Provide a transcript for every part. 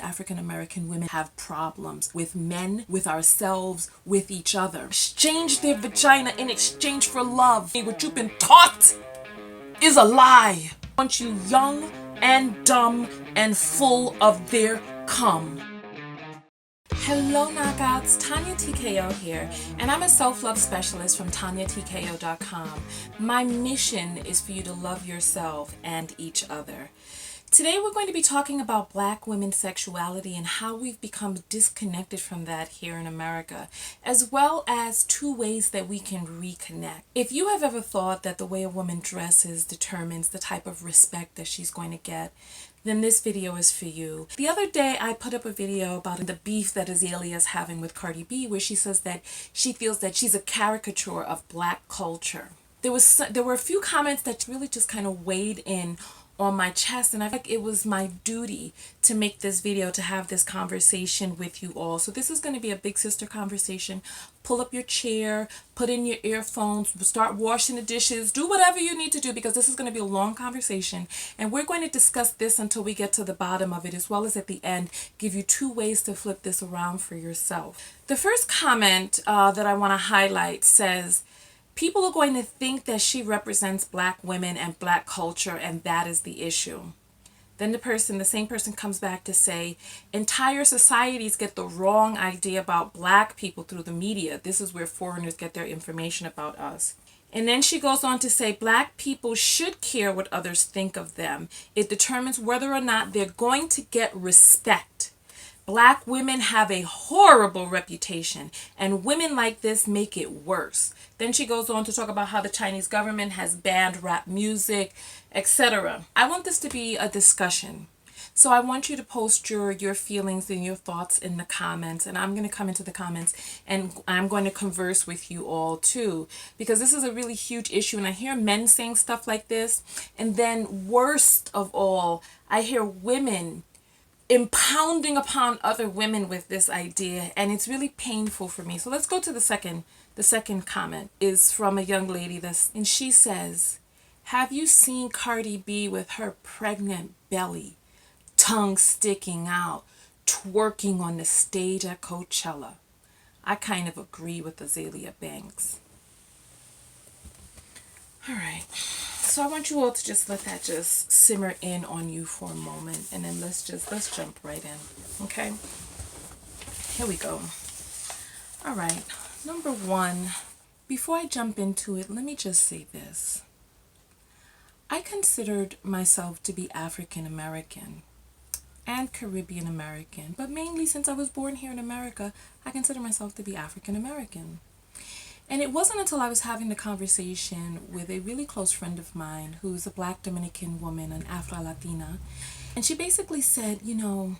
African American women have problems with men, with ourselves, with each other. Exchange their vagina in exchange for love. What you've been taught is a lie. I want you young and dumb and full of their cum. Hello knockouts, Tonya Tko here, and I'm a self-love specialist from TonyaTko.com. My mission is for you to love yourself and each other. Today we're going to be talking about Black women's sexuality and how we've become disconnected from that here in America, as well as 2 ways that we can reconnect. If you have ever thought that the way a woman dresses determines the type of respect that she's going to get, then this video is for you. The other day I put up a video about the beef that Azalea is having with Cardi B, where she says that she feels that she's a caricature of Black culture. There were a few comments that really just kind of weighed in on my chest, and I feel like it was my duty to make this video, to have this conversation with you all. So this is going to be a big sister conversation. Pull up your chair, put in your earphones, start washing the dishes, do whatever you need to do, because this is going to be a long conversation, and we're going to discuss this until we get to the bottom of it, as well as at the end give you 2 ways to flip this around for yourself. The first comment that I want to highlight says, people are going to think that she represents Black women and Black culture, and that is the issue. Then the same person comes back to say, entire societies get the wrong idea about Black people through the media. This is where foreigners get their information about us. And then she goes on to say, Black people should care what others think of them. It determines whether or not they're going to get respect. Black women have a horrible reputation, and women like this make it worse. Then she goes on to talk about how the Chinese government has banned rap music, etc. I want this to be a discussion. So I want you to post your feelings and your thoughts in the comments, and I'm going to come into the comments and I'm going to converse with you all too, because this is a really huge issue, and I hear men saying stuff like this, and then worst of all, I hear women impounding upon other women with this idea, and it's really painful for me. So let's go to the second comment. Is from a young lady and she says, have you seen Cardi B with her pregnant belly, tongue sticking out, twerking on the stage at Coachella? I kind of agree with Azalea Banks. All right, so I want you all to just let that just simmer in on you for a moment, and then let's jump right in. Okay, here we go. All right, number 1, before I jump into it, let me just say this. I considered myself to be African American and Caribbean American, but mainly since I was born here in America, I consider myself to be African American. And it wasn't until I was having the conversation with a really close friend of mine who's a Black Dominican woman, an Afro-Latina, and she basically said, you know,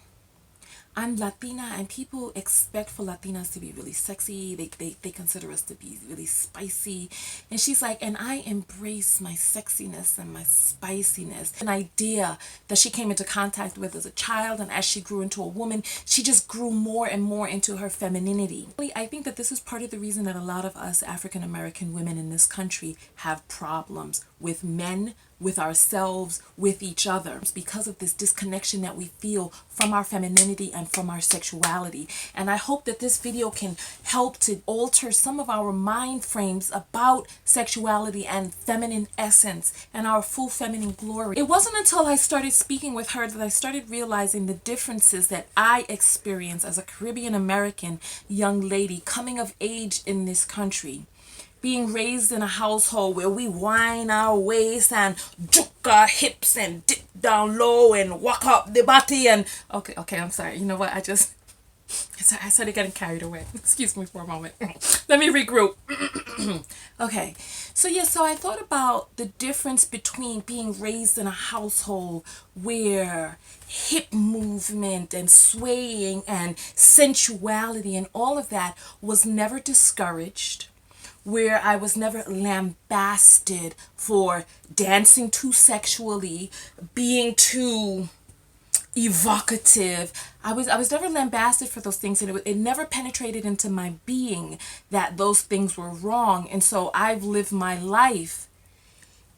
I'm Latina, and people expect for Latinas to be really sexy. They consider us to be really spicy. And she's like, and I embrace my sexiness and my spiciness. An idea that she came into contact with as a child, and as she grew into a woman, she just grew more and more into her femininity. I think that this is part of the reason that a lot of us African American women in this country have problems with men, with ourselves, with each other. It's because of this disconnection that we feel from our femininity and from our sexuality. And I hope that this video can help to alter some of our mind frames about sexuality and feminine essence and our full feminine glory. It wasn't until I started speaking with her that I started realizing the differences that I experience as a Caribbean American young lady coming of age in this country, being raised in a household where we wind our waist and juke our hips and dip down low and walk up the body and okay, I'm sorry. You know what? I started getting carried away. Excuse me for a moment. Let me regroup. Okay. So I thought about the difference between being raised in a household where hip movement and swaying and sensuality and all of that was never discouraged, where I was never lambasted for dancing too sexually, being too evocative. I was never lambasted for those things, and it never penetrated into my being that those things were wrong. And so I've lived my life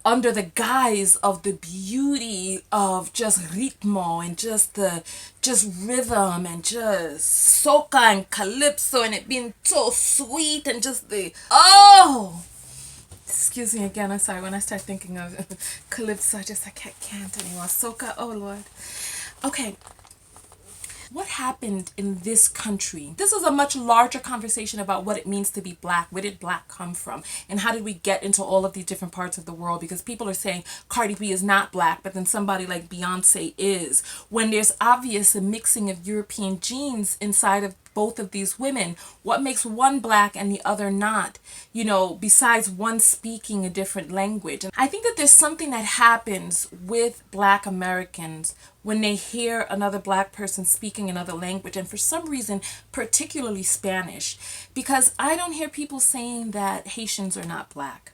under the guise of the beauty of just ritmo and just rhythm and just soca and calypso and it being so sweet and just excuse me again, I'm sorry, when I start thinking of calypso, I can't anymore. Soca, oh Lord. Okay, what happened in this country? This is a much larger conversation about what it means to be black. Where did black come from? And how did we get into all of these different parts of the world? Because people are saying Cardi B is not black, but then somebody like Beyonce is. When there's obvious a mixing of European genes inside of both of these women, what makes one black and the other not? You know, besides one speaking a different language. And I think that there's something that happens with black Americans when they hear another black person speaking another language, and for some reason, particularly Spanish, because I don't hear people saying that Haitians are not black.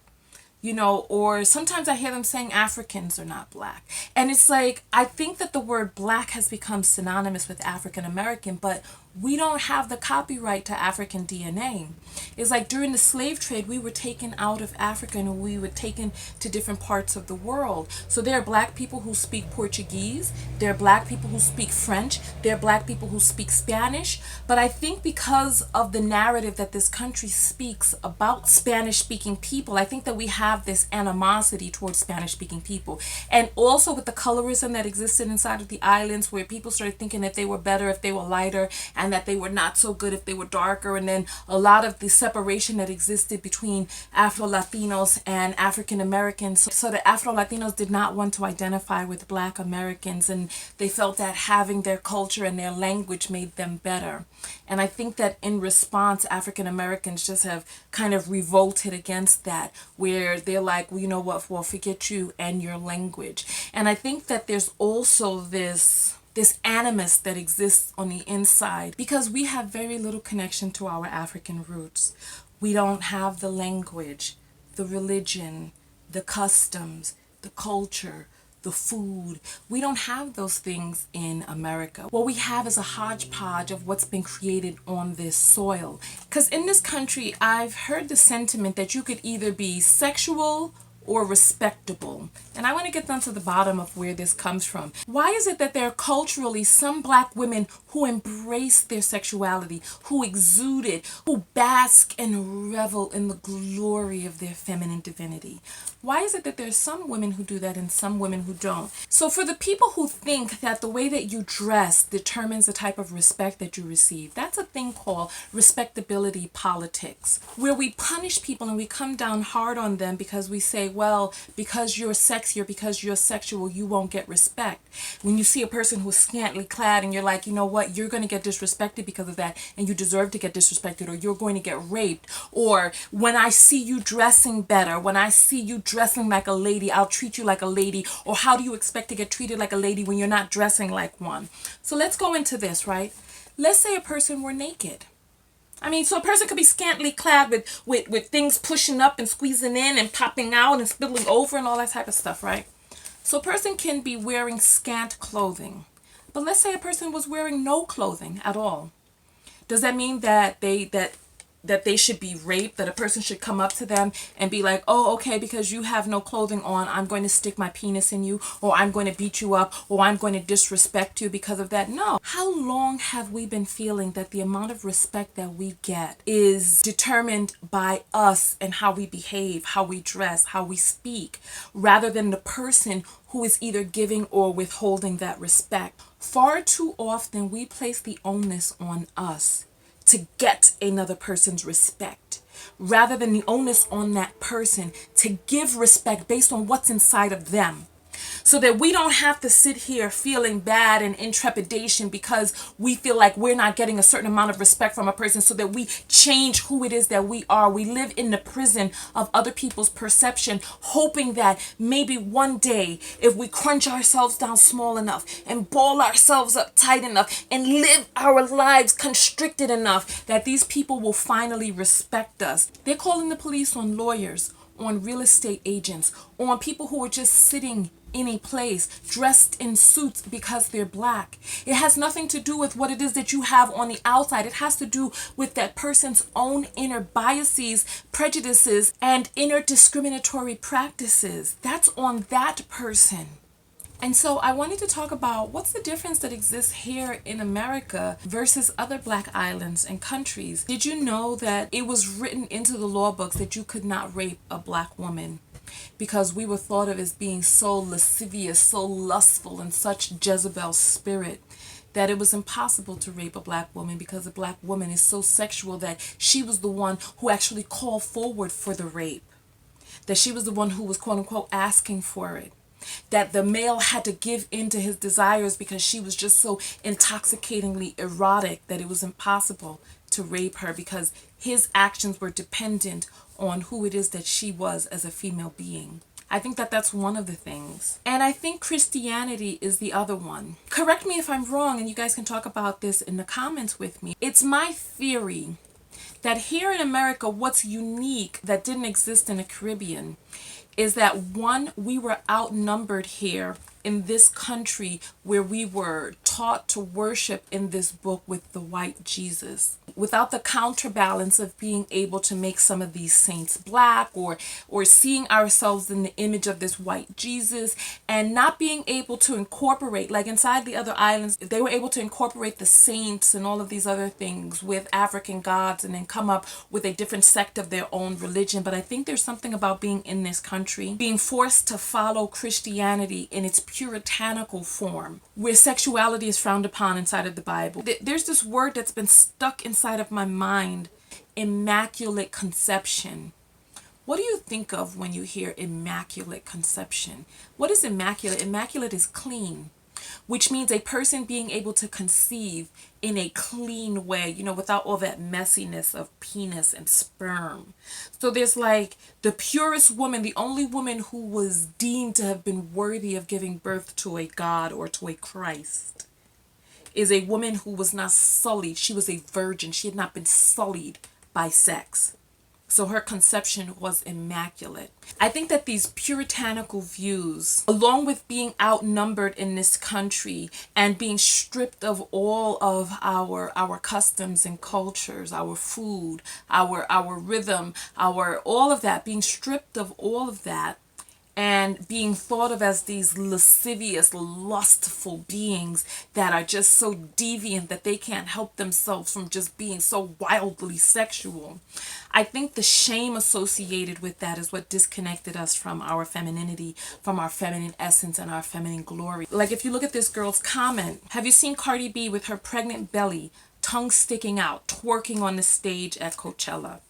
You know, or sometimes I hear them saying Africans are not black. And it's like, I think that the word black has become synonymous with African American, but we don't have the copyright to African DNA. It's like during the slave trade, we were taken out of Africa and we were taken to different parts of the world. So there are black people who speak Portuguese, there are black people who speak French, there are black people who speak Spanish. But I think because of the narrative that this country speaks about Spanish speaking people, I think that we have this animosity towards Spanish speaking people. And also with the colorism that existed inside of the islands, where people started thinking that they were better if they were lighter, and that they were not so good if they were darker. And then a lot of the separation that existed between Afro-Latinos and African Americans. So the Afro-Latinos did not want to identify with black Americans, and they felt that having their culture and their language made them better. And I think that in response, African Americans just have kind of revolted against that, where they're like, well, you know what, well, forget you and your language. And I think that there's also this animus that exists on the inside because we have very little connection to our African roots. We don't have the language, the religion, the customs, the culture, the food. We don't have those things in America. What we have is a hodgepodge of what's been created on this soil. Because in this country, I've heard the sentiment that you could either be sexual or respectable. And I want to get down to the bottom of where this comes from. Why is it that there are culturally some black women who embrace their sexuality, who exude it, who bask and revel in the glory of their feminine divinity? Why is it that there's some women who do that and some women who don't? So for the people who think that the way that you dress determines the type of respect that you receive, that's a thing called respectability politics, where we punish people and we come down hard on them because we say, well, because you're sexy or because you're sexual, you won't get respect. When you see a person who's scantily clad and you're like, you know what, you're going to get disrespected because of that, and you deserve to get disrespected, or you're going to get raped. Or when I see you dressing better, when I see you dressing like a lady, I'll treat you like a lady. Or how do you expect to get treated like a lady when you're not dressing like one? So let's go into this, right? Let's say a person were naked. I mean, so a person could be scantily clad with things pushing up and squeezing in and popping out and spilling over and all that type of stuff, right? So a person can be wearing scant clothing. But let's say a person was wearing no clothing at all. Does that mean that they should be raped, that a person should come up to them and be like, oh, okay, because you have no clothing on, I'm going to stick my penis in you, or I'm going to beat you up, or I'm going to disrespect you because of that? No. How long have we been feeling that the amount of respect that we get is determined by us and how we behave, how we dress, how we speak, rather than the person who is either giving or withholding that respect? Far too often we place the onus on us to get another person's respect, rather than the onus on that person to give respect based on what's inside of them. So that we don't have to sit here feeling bad and in trepidation because we feel like we're not getting a certain amount of respect from a person, so that we change who it is that we are. We live in the prison of other people's perception, hoping that maybe one day, if we crunch ourselves down small enough and ball ourselves up tight enough and live our lives constricted enough, that these people will finally respect us. They're calling the police on lawyers, on real estate agents, on people who are just sitting in a place, dressed in suits because they're black. It has nothing to do with what it is that you have on the outside. It has to do with that person's own inner biases, prejudices, and inner discriminatory practices. That's on that person. And so I wanted to talk about what's the difference that exists here in America versus other black islands and countries. Did you know that it was written into the law books that you could not rape a black woman because we were thought of as being so lascivious, so lustful, and such Jezebel spirit that it was impossible to rape a black woman because a black woman is so sexual that she was the one who actually called forward for the rape, that she was the one who was quote unquote asking for it, that the male had to give in to his desires because she was just so intoxicatingly erotic that it was impossible to rape her because his actions were dependent on who it is that she was as a female being. I think that that's one of the things. And I think Christianity is the other one. Correct me if I'm wrong, and you guys can talk about this in the comments with me. It's my theory that here in America, what's unique that didn't exist in the Caribbean is that, one, we were outnumbered here in this country where we were taught to worship in this book with the white Jesus, without the counterbalance of being able to make some of these saints black or seeing ourselves in the image of this white Jesus, and not being able to incorporate, like inside the other islands, they were able to incorporate the saints and all of these other things with African gods and then come up with a different sect of their own religion. But I think there's something about being in this country, being forced to follow Christianity in its puritanical form, where sexuality is frowned upon inside of the Bible. There's this word that's been stuck inside of my mind, immaculate conception. What do you think of when you hear immaculate conception? What is immaculate? Immaculate is clean, which means a person being able to conceive in a clean way, without all that messiness of penis and sperm. So there's like the purest woman, the only woman who was deemed to have been worthy of giving birth to a God or to a Christ, is a woman who was not sullied. She was a virgin. She had not been sullied by sex. So her conception was immaculate. I think that these puritanical views, along with being outnumbered in this country and being stripped of all of our customs and cultures, our food, our rhythm, all of that, being stripped of all of that, and being thought of as these lascivious, lustful beings that are just so deviant that they can't help themselves from just being so wildly sexual. I think the shame associated with that is what disconnected us from our femininity, from our feminine essence and our feminine glory. Like if you look at this girl's comment, have you seen Cardi B with her pregnant belly, tongue sticking out, twerking on the stage at Coachella?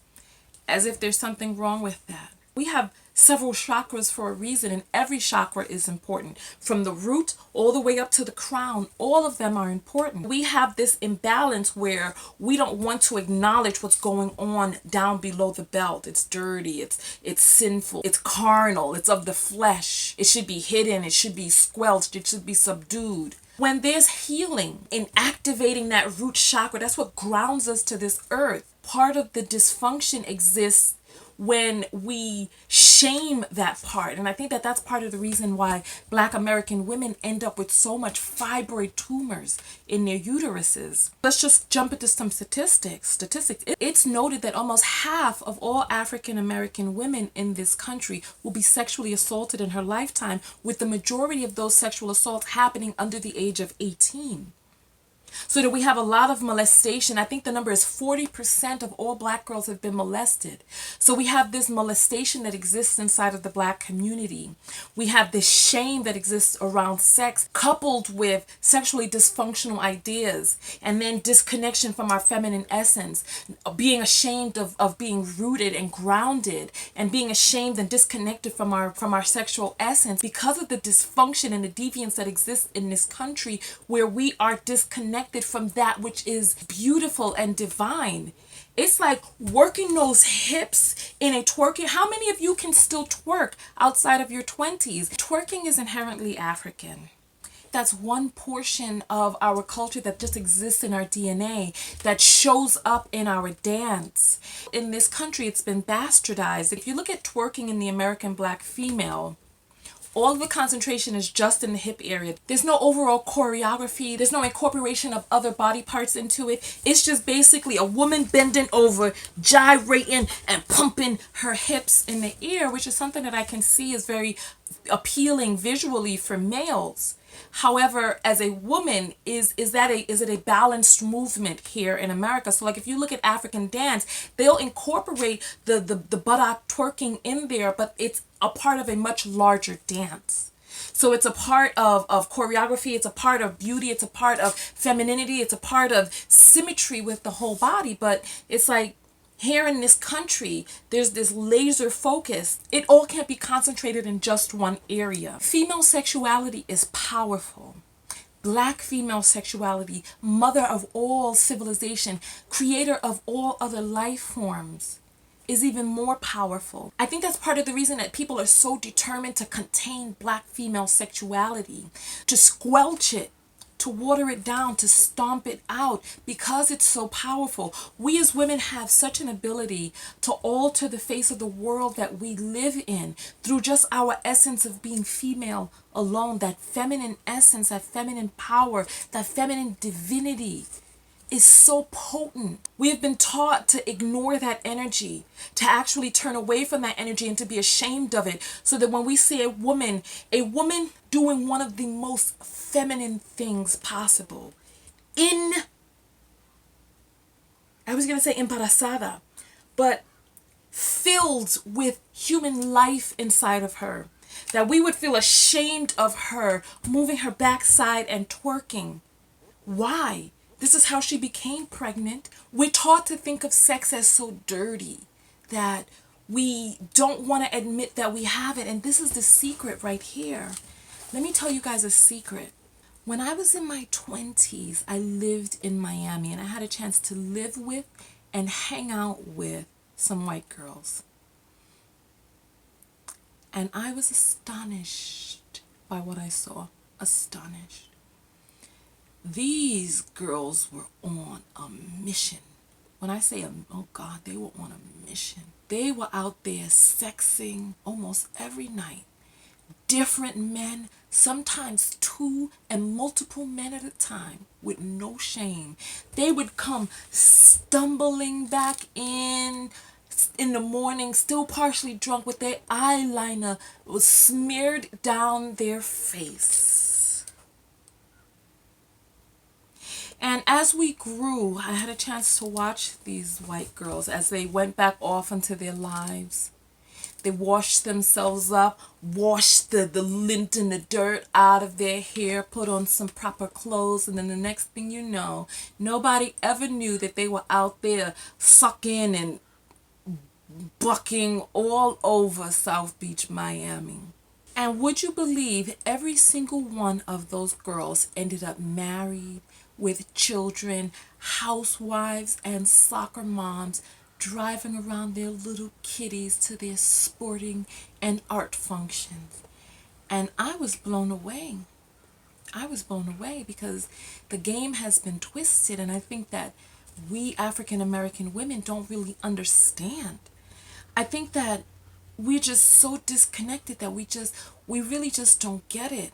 As if there's something wrong with that. We have several chakras for a reason, and every chakra is important. From the root all the way up to the crown, all of them are important. We have this imbalance where we don't want to acknowledge what's going on down below the belt. It's dirty, it's sinful, it's carnal, it's of the flesh. It should be hidden, it should be squelched, it should be subdued. When there's healing in activating that root chakra, that's what grounds us to this earth. Part of the dysfunction exists when we shame that part. And I think that that's part of the reason why Black American women end up with so much fibroid tumors in their uteruses. Let's just jump into some statistics. It's noted that almost half of all African American women in this country will be sexually assaulted in her lifetime, with the majority of those sexual assaults happening under the age of 18. So that we have a lot of molestation. I think the number is 40% of all Black girls have been molested. So we have this molestation that exists inside of the Black community. We have this shame that exists around sex, coupled with sexually dysfunctional ideas, and then disconnection from our feminine essence, being ashamed of being rooted and grounded, and being ashamed and disconnected from our sexual essence because of the dysfunction and the deviance that exists in this country, where we are disconnected from that which is beautiful and divine. It's like working those hips in a twerking. How many of you can still twerk outside of your 20s? Twerking is inherently African. That's one portion of our culture that just exists in our DNA, that shows up in our dance. In this country, it's been bastardized. If you look at twerking in the American Black female, All of the concentration is just in the hip area. There's no overall choreography. There's no incorporation of other body parts into it. It's just basically a woman bending over, gyrating, and pumping her hips in the air, which is something that I can see is very appealing visually for males. However, as a woman, is it a balanced movement here in America? So like if you look at African dance, they'll incorporate the buttock twerking in there, but it's a part of a much larger dance. So it's a part of choreography, it's a part of beauty, it's a part of femininity, it's a part of symmetry with the whole body. But it's like here in this country, there's this laser focus. It all can't be concentrated in just one area. Female sexuality is powerful. Black female sexuality, mother of all civilization, creator of all other life forms, is even more powerful. I think that's part of the reason that people are so determined to contain black female sexuality, to squelch it, to water it down, to stomp it out, because it's so powerful. We as women have such an ability to alter the face of the world that we live in through just our essence of being female alone. That feminine essence, that feminine power, that feminine divinity is so potent. We have been taught to ignore that energy, to actually turn away from that energy and to be ashamed of it, so that when we see a woman doing one of the most feminine things possible, I was going to say embarazada, but filled with human life inside of her, that we would feel ashamed of her moving her backside and twerking. Why? This is how she became pregnant. We're taught to think of sex as so dirty that we don't want to admit that we have it. And this is the secret right here. Let me tell you guys a secret. When I was in my 20s, I lived in Miami and I had a chance to live with and hang out with some white girls. And I was astonished by what I saw. Astonished. These girls were on a mission. When I say, oh God, they were on a mission. They were out there sexing almost every night. Different men, sometimes two and multiple men at a time, with no shame. They would come stumbling back in the morning, still partially drunk, with their eyeliner was smeared down their face. And as we grew, I had a chance to watch these white girls as they went back off into their lives. They washed themselves up, washed the lint and the dirt out of their hair, put on some proper clothes, and then the next thing you know, nobody ever knew that they were out there sucking and bucking all over South Beach, Miami. And would you believe every single one of those girls ended up married, with children, housewives, and soccer moms, driving around their little kitties to their sporting and art functions. And I was blown away. I was blown away because the game has been twisted, and I think that we African American women don't really understand. I think that we're just so disconnected that we really just don't get it.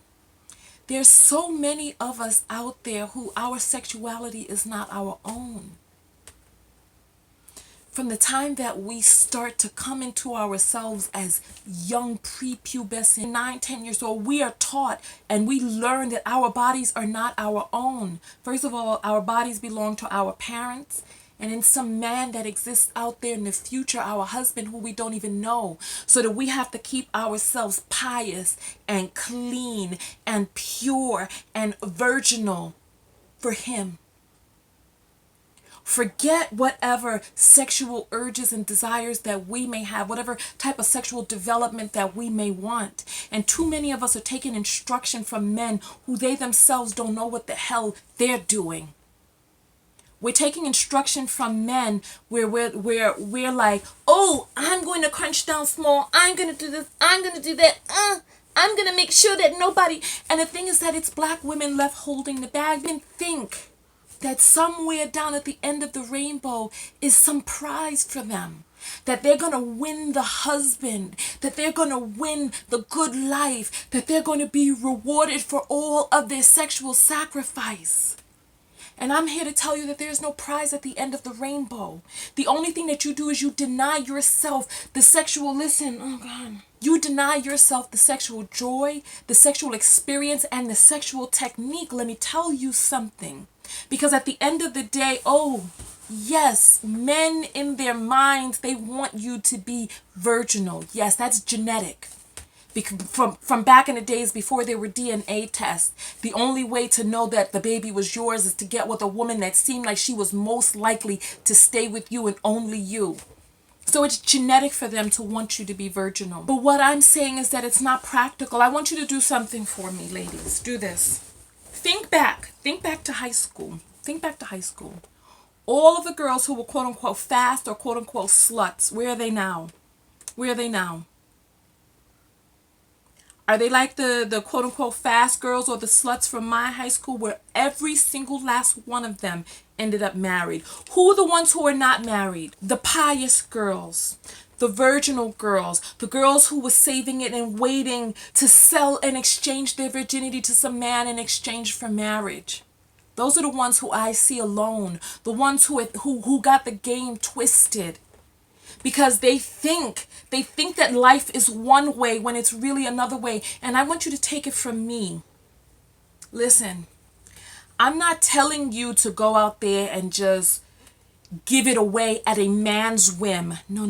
There's so many of us out there who our sexuality is not our own. From the time that we start to come into ourselves as young prepubescent 9-10 years old, we are taught and we learn that our bodies are not our own. First of all, our bodies belong to our parents, and in some man that exists out there in the future, our husband who we don't even know, so that we have to keep ourselves pious and clean and pure and virginal for him. Forget whatever sexual urges and desires that we may have, whatever type of sexual development that we may want. And too many of us are taking instruction from men who they themselves don't know what the hell they're doing. We're taking instruction from men where we're like, oh, I'm going to crunch down small. I'm going to do this. I'm going to do that. I'm going to make sure that nobody. And the thing is that it's black women left holding the bag. And think that somewhere down at the end of the rainbow is some prize for them. That they're going to win the husband, that they're going to win the good life, that they're going to be rewarded for all of their sexual sacrifice. And I'm here to tell you that there's no prize at the end of the rainbow. The only thing that you do is you deny yourself the sexual, you deny yourself the sexual joy, the sexual experience, and the sexual technique. Let me tell you something. Because at the end of the day, yes, men in their minds, they want you to be virginal. Yes, that's genetic. Because from back in the days before there were DNA tests, the only way to know that the baby was yours is to get with a woman that seemed like she was most likely to stay with you and only you. So it's genetic for them to want you to be virginal. But what I'm saying is that it's not practical. I want you to do something for me, ladies. Do this. Think back to high school. Think back to high school. All of the girls who were quote unquote fast or quote unquote sluts, where are they now? Where are they now? Are they like the quote unquote fast girls or the sluts from my high school where every single last one of them ended up married? Who are the ones who are not married? The pious girls, the virginal girls, the girls who were saving it and waiting to sell and exchange their virginity to some man in exchange for marriage. Those are the ones who I see alone, the ones who got the game twisted. Because they think that life is one way when it's really another way. And I want you to take it from me. Listen, I'm not telling you to go out there and just give it away at a man's whim. No.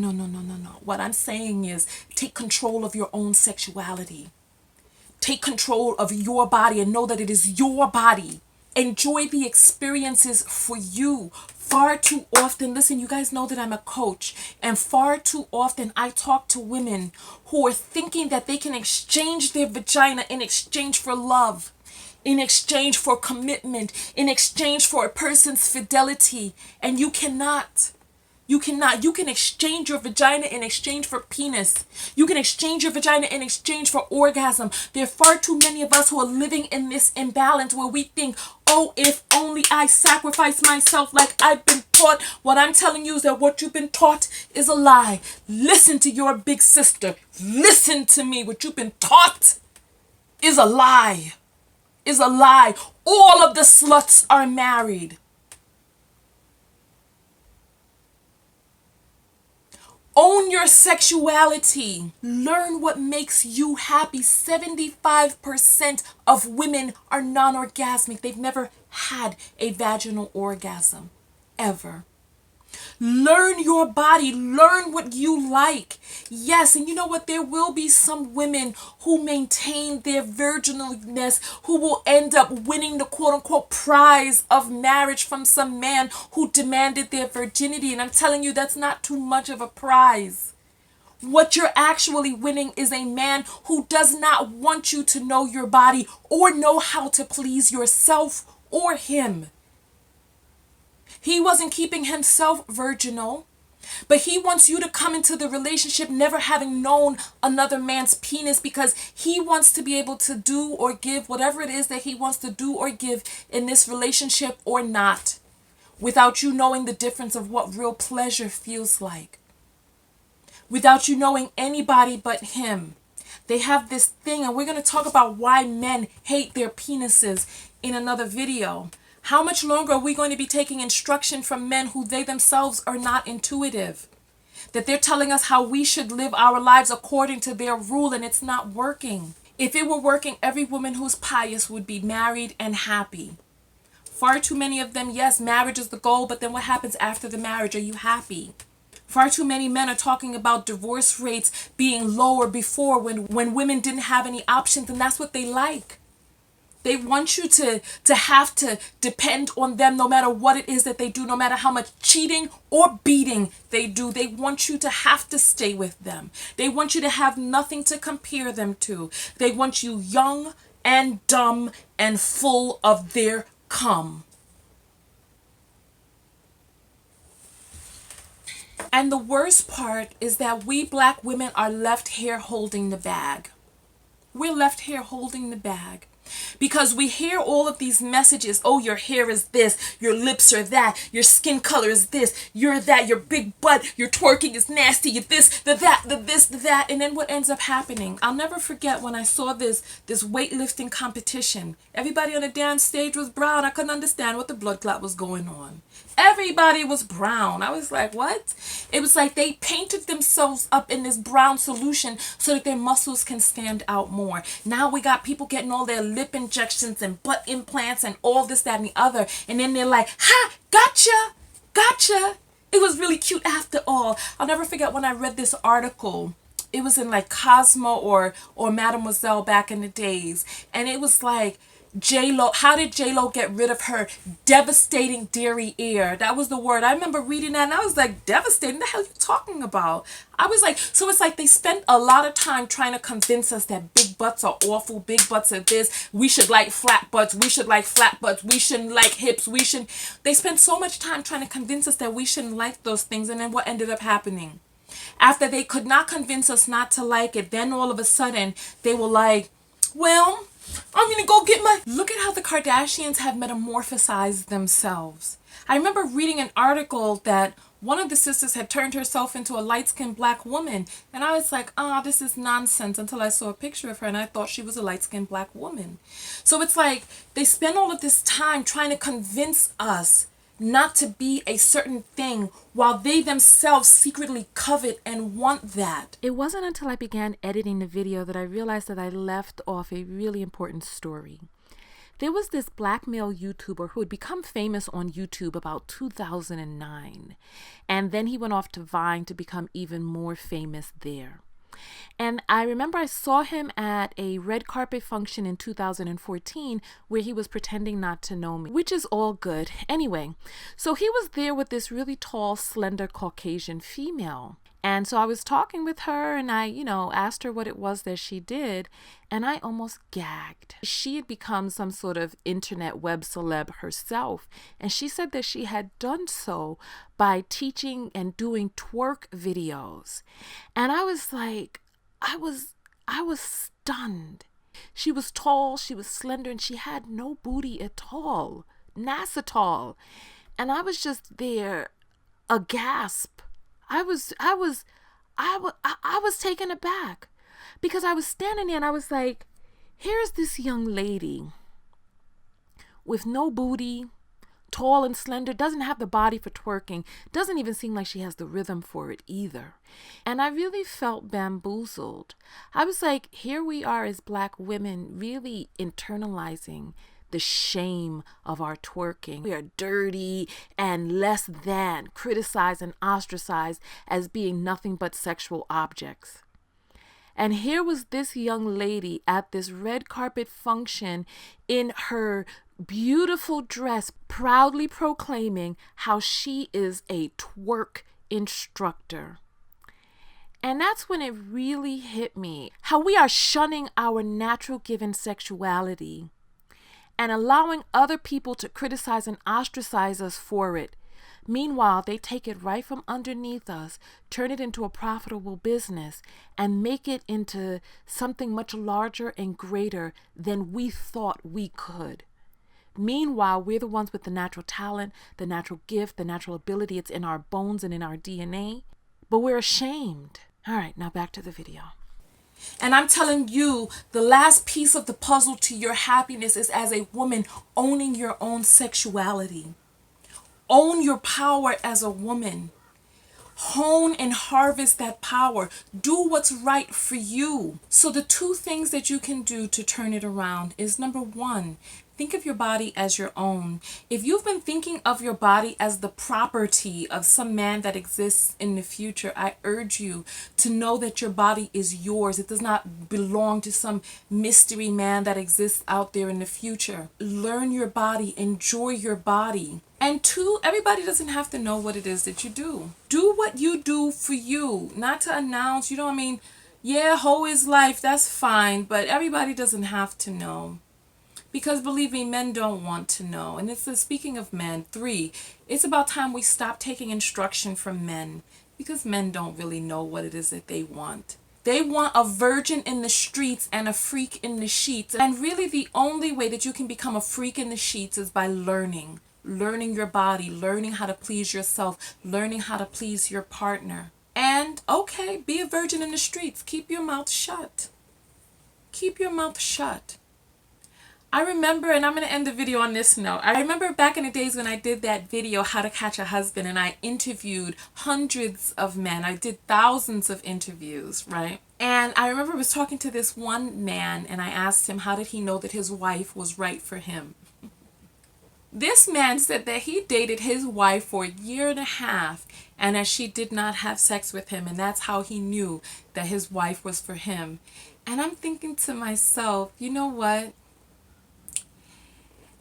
What I'm saying is take control of your own sexuality. Take control of your body and know that it is your body. Enjoy the experiences for you. Far too often, listen, you guys know that I'm a coach, and far too often I talk to women who are thinking that they can exchange their vagina in exchange for love, in exchange for commitment, in exchange for a person's fidelity, and you cannot. You cannot. You can exchange your vagina in exchange for penis. You can exchange your vagina in exchange for orgasm. There are far too many of us who are living in this imbalance where we think, oh, if only I sacrifice myself like I've been taught. What I'm telling you is that what you've been taught is a lie. Listen to your big sister. Listen to me. What you've been taught is a lie. Is a lie. All of the sluts are married. Own your sexuality. Learn what makes you happy. 75% of women are non-orgasmic. They've never had a vaginal orgasm. Ever. Learn your body. Learn what you like. Yes, and you know what? There will be some women who maintain their virginalness who will end up winning the quote-unquote prize of marriage from some man who demanded their virginity. And I'm telling you, that's not too much of a prize. What you're actually winning is a man who does not want you to know your body or know how to please yourself or him. He wasn't keeping himself virginal, but he wants you to come into the relationship never having known another man's penis because he wants to be able to do or give whatever it is that he wants to do or give in this relationship or not, without you knowing the difference of what real pleasure feels like, without you knowing anybody but him. They have this thing, and we're going to talk about why men hate their penises in another video. How much longer are we going to be taking instruction from men who they themselves are not intuitive? That they're telling us how we should live our lives according to their rule, and it's not working. If it were working, every woman who's pious would be married and happy. Far too many of them, yes, marriage is the goal, but then what happens after the marriage? Are you happy? Far too many men are talking about divorce rates being lower before when women didn't have any options, and that's what they like. They want you to have to depend on them no matter what it is that they do, no matter how much cheating or beating they do. They want you to have to stay with them. They want you to have nothing to compare them to. They want you young and dumb and full of their cum. And the worst part is that we black women are left here holding the bag. We're left here holding the bag. Because we hear all of these messages. Oh, your hair is this, your lips are that, your skin color is this, you're that, your big butt, your twerking is nasty, you this, the that, the this, the that. And then what ends up happening? I'll never forget when I saw this weightlifting competition. Everybody on the dance stage was brown. I couldn't understand what the blood clot was going on. Everybody was brown. I was like, what? It was like they painted themselves up in this brown solution so that their muscles can stand out more. Now we got people getting all their lip injections and butt implants and all this, that, and the other. And then they're like, ha, gotcha, gotcha. It was really cute after all. I'll never forget when I read this article. It was in like Cosmo or Mademoiselle back in the days. And it was like, J-Lo, how did J-Lo get rid of her devastating derriere? That was the word. I remember reading that and I was like, devastating? The hell are you talking about? I was like, so it's like they spent a lot of time trying to convince us that big butts are awful, big butts are this, we should like flat butts, we should like flat butts, we shouldn't like hips, we shouldn't. They spent so much time trying to convince us that we shouldn't like those things, and then what ended up happening? After they could not convince us not to like it, then all of a sudden they were like, well, I'm gonna go get my... Look at how the Kardashians have metamorphosized themselves. I remember reading an article that one of the sisters had turned herself into a light-skinned black woman. And I was like, oh, this is nonsense, until I saw a picture of her and I thought she was a light-skinned black woman. So it's like they spend all of this time trying to convince us not to be a certain thing while they themselves secretly covet and want that. It wasn't until I began editing the video that I realized that I left off a really important story. There was this black male YouTuber who had become famous on YouTube about 2009. And then he went off to Vine to become even more famous there. And I remember I saw him at a red carpet function in 2014 where he was pretending not to know me, which is all good. Anyway, so he was there with this really tall, slender Caucasian female. And so I was talking with her and I, asked her what it was that she did, and I almost gagged. She had become some sort of internet web celeb herself, and she said that she had done so by teaching and doing twerk videos. And I was like, I was stunned. She was tall, she was slender, and she had no booty at all, NASA tall. And I was just there, aghast. I was taken aback because I was standing there and I was like, here's this young lady with no booty, tall and slender, doesn't have the body for twerking, doesn't even seem like she has the rhythm for it either. And I really felt bamboozled. I was like, here we are as black women really internalizing the shame of our twerking. We are dirty and less than, criticized and ostracized as being nothing but sexual objects. And here was this young lady at this red carpet function in her beautiful dress, proudly proclaiming how she is a twerk instructor. And that's when it really hit me, how we are shunning our natural given sexuality and allowing other people to criticize and ostracize us for it. Meanwhile, they take it right from underneath us, turn it into a profitable business, and make it into something much larger and greater than we thought we could. Meanwhile, we're the ones with the natural talent, the natural gift, the natural ability. It's in our bones and in our DNA, but we're ashamed. All right, now back to the video. And I'm telling you, the last piece of the puzzle to your happiness is as a woman owning your own sexuality. Own your power as a woman. Hone and harvest that power. Do what's right for you. So the two things that you can do to turn it around is, number one, think of your body as your own. If you've been thinking of your body as the property of some man that exists in the future, I urge you to know that your body is yours. It does not belong to some mystery man that exists out there in the future. Learn your body. Enjoy your body. And two, everybody doesn't have to know what it is that you do. Do what you do for you, not to announce, yeah, hoe is life, that's fine, but everybody doesn't have to know. Because believe me, men don't want to know. And speaking of men, 3, it's about time we stop taking instruction from men, because men don't really know what it is that they want. They want a virgin in the streets and a freak in the sheets. And really the only way that you can become a freak in the sheets is by learning your body, learning how to please yourself, learning how to please your partner. And okay, be a virgin in the streets. Keep your mouth shut. Keep your mouth shut. I remember, and I'm going to end the video on this note. I remember back in the days when I did that video, How to Catch a Husband, and I interviewed hundreds of men. I did thousands of interviews, right? And I remember I was talking to this one man, and I asked him, how did he know that his wife was right for him? This man said that he dated his wife for a year and a half, and that she did not have sex with him, and that's how he knew that his wife was for him. And I'm thinking to myself, you know what?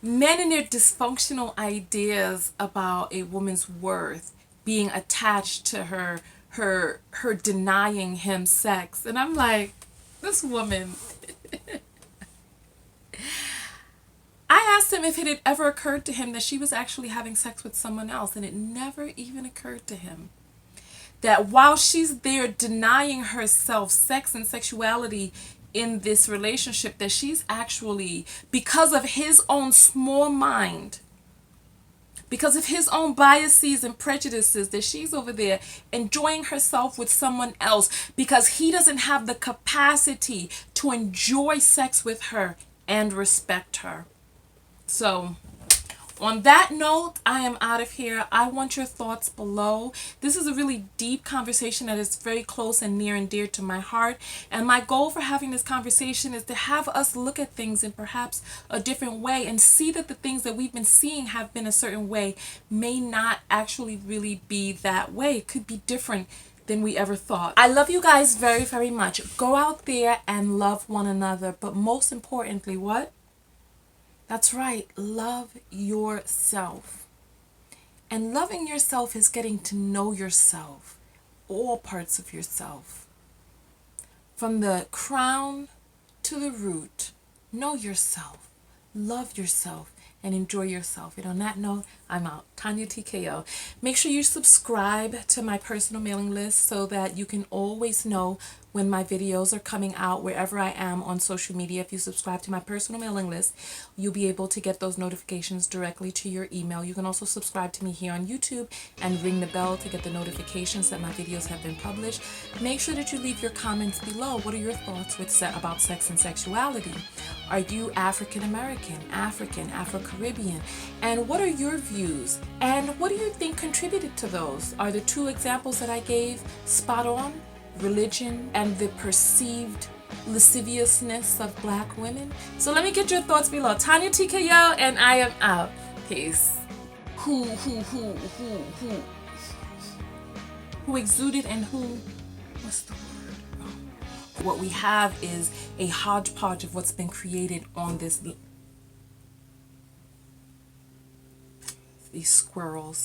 Men and their dysfunctional ideas about a woman's worth being attached to her denying him sex. And I'm like, this woman. I asked him if it had ever occurred to him that she was actually having sex with someone else, and it never even occurred to him that while she's there denying herself sex and sexuality in this relationship, that she's actually, because of his own small mind, because of his own biases and prejudices, that she's over there enjoying herself with someone else because he doesn't have the capacity to enjoy sex with her and respect her. So on that note, I am out of here. I want your thoughts below. This is a really deep conversation that is very close and near and dear to my heart. And my goal for having this conversation is to have us look at things in perhaps a different way and see that the things that we've been seeing have been a certain way may not actually really be that way. It could be different than we ever thought. I love you guys very, very much. Go out there and love one another. But most importantly, what? That's right, love yourself. And loving yourself is getting to know yourself, all parts of yourself. From the crown to the root, know yourself, love yourself, and enjoy yourself. And on that note, I'm out. Tonya Tko. Make sure you subscribe to my personal mailing list so that you can always know when my videos are coming out wherever I am on social media. If you subscribe to my personal mailing list, you'll be able to get those notifications directly to your email. You can also subscribe to me here on YouTube and ring the bell to get the notifications that my videos have been published. Make sure that you leave your comments below. What are your thoughts about sex and sexuality? Are you African American, African, Afro-Caribbean? And what are your views? And what do you think contributed to those? Are the two examples that I gave spot on? Religion and the perceived lasciviousness of black women? So let me get your thoughts below. Tonya Tko, and I am out. Peace. Who exuded and who, what's the word? What we have is a hodgepodge of what's been created on this. These squirrels.